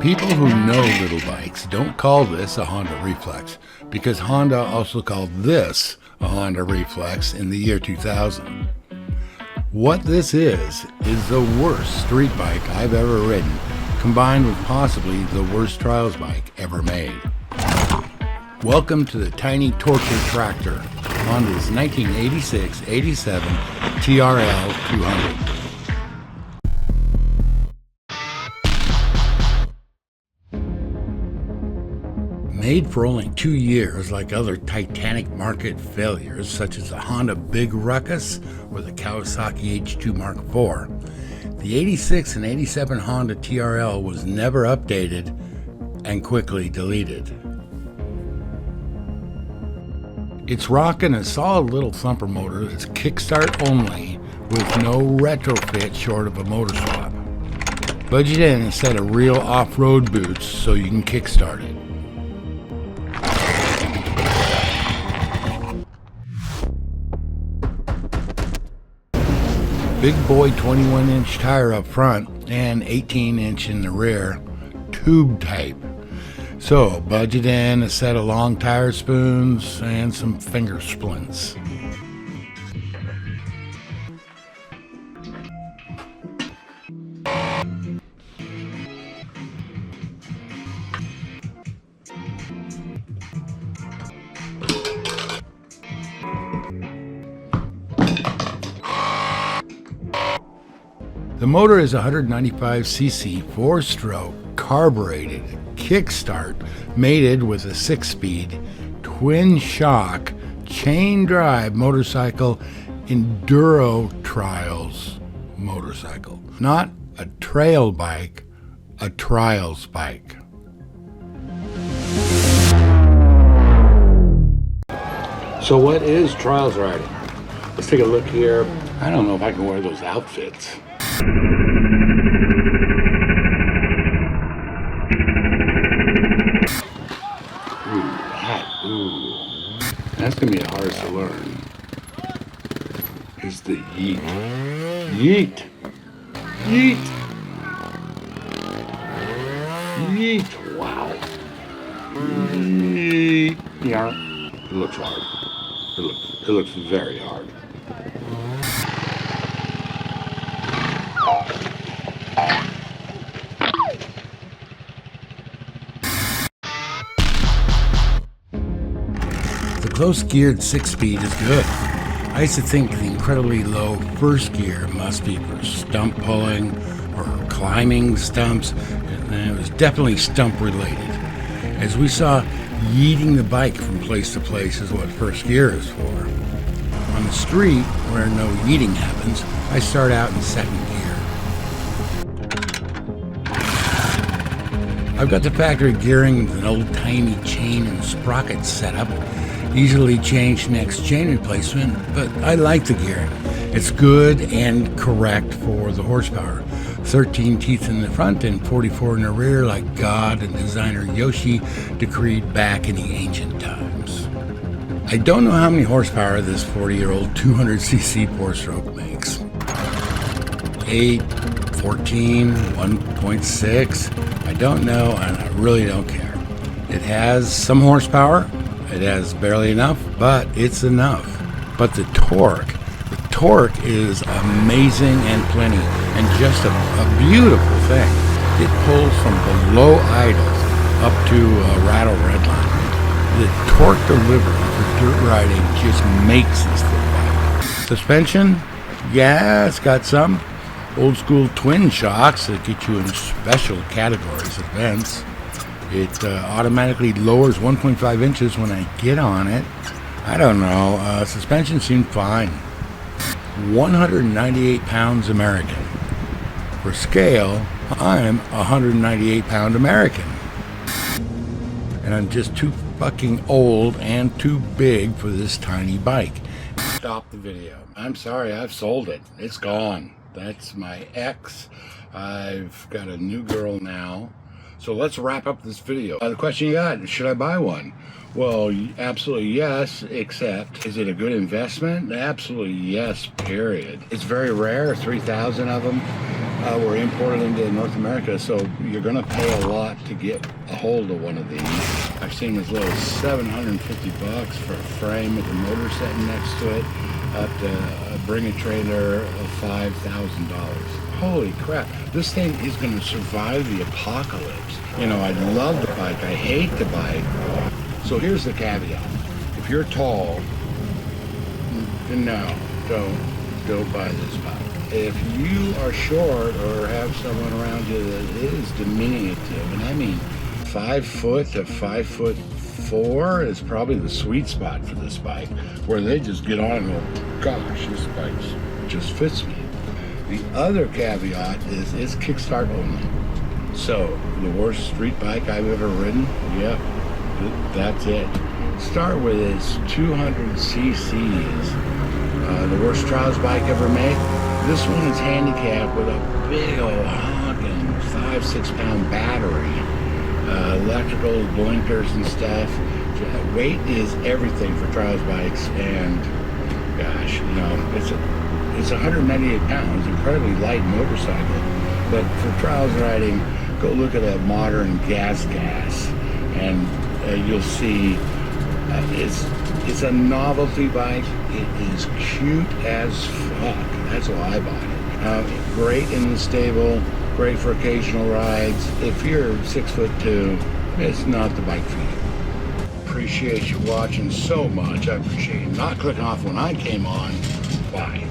People who know little bikes don't call this a Honda Reflex, because Honda also called this a Honda Reflex in the year 2000. What this is the worst street bike I've ever ridden, combined with possibly the worst trials bike ever made. Welcome to the tiny torture tractor, Honda's 1986-87 TRL200. Made for only 2 years, like other Titanic market failures such as the Honda Big Ruckus or the Kawasaki H2 Mark IV, the 86 and 87 Honda TRL was never updated and quickly deleted. It's rocking a solid little thumper motor that's kickstart only with no retrofit short of a motor swap. Budget in a set of real off-road boots so you can kickstart it. Big boy 21-inch tire up front and 18-inch in the rear, tube type. So budget in a set of long tire spoons and some finger splints. The motor is 195cc 4-stroke carbureted kickstart mated with a 6-speed twin shock chain drive motorcycle enduro trials motorcycle. Not a trail bike, a trials bike. So what is trials riding? Let's take a look here. I don't know if I can wear those outfits. That's gonna be hard to learn. Is the yeet. Yeet. Yeet. Yeet. Wow. Yeet. Yeah. It looks hard. It looks very hard. The close geared 6-speed is good. I used to think the incredibly low first gear must be for stump pulling or climbing stumps, and it was definitely stump related. As we saw, yeeting the bike from place to place is what first gear is for. On the street, where no yeeting happens, I start out in second gear. I've got the factory gearing with an old-timey chain and sprocket setup. Easily changed next chain replacement, but I like the gearing. It's good and correct for the horsepower. 13 teeth in the front and 44 in the rear, like God and designer Yoshi decreed back in the ancient times. I don't know how many horsepower this 40-year-old 200cc 4-stroke makes. 8, 14, 1.6, I don't know, and I really don't care. It has some horsepower. It has barely enough, but it's enough. But the torque is amazing and plenty, and just a beautiful thing. It pulls from below idle up to rattle redline. The torque delivery for dirt riding just makes this thing bike. Suspension, yeah, it's got some old school twin shocks that get you in special categories of events. It automatically lowers 1.5 inches when I get on it. I don't know, suspension seemed fine. 198 pounds American. For scale, I'm a 198 pound American. And I'm just too fucking old and too big for this tiny bike. Stop the video. I'm sorry, I've sold it. It's gone. That's my ex. I've got a new girl now. So let's wrap up this video. The question you got, should I buy one? Well, absolutely yes, except, is it a good investment? Absolutely yes, period. It's very rare, 3,000 of them. were imported into North America, so you're going to pay a lot to get a hold of one of these. I've seen as low as $750 for a frame with a motor sitting next to it, up to bring a trailer of $5,000. Holy crap, this thing is going to survive the apocalypse. You know, I love the bike, I hate the bike. So here's the caveat. If you're tall, no, don't buy this bike. If you are short or have someone around you that is diminutive, and I mean 5 foot to 5'4" is probably the sweet spot for this bike, where they just get on and go, gosh, this bike just fits me. The other caveat is it's kickstart only. So the worst street bike I've ever ridden, yep, that's it. Start with its 200 cc's. The worst trials bike ever made. This one is handicapped with a big old honking 5-6 pound battery, electrical blinkers and stuff. Weight is everything for trials bikes, and gosh, you know, it's 198 pounds, incredibly light motorcycle. But for trials riding, go look at a modern gas, and you'll see it's a novelty bike. It is cute as fuck. That's why I bought it. Great in the stable, great for occasional rides. If you're 6'2", it's not the bike for you. Appreciate you watching so much. I appreciate you not clicking off when I came on. Bye.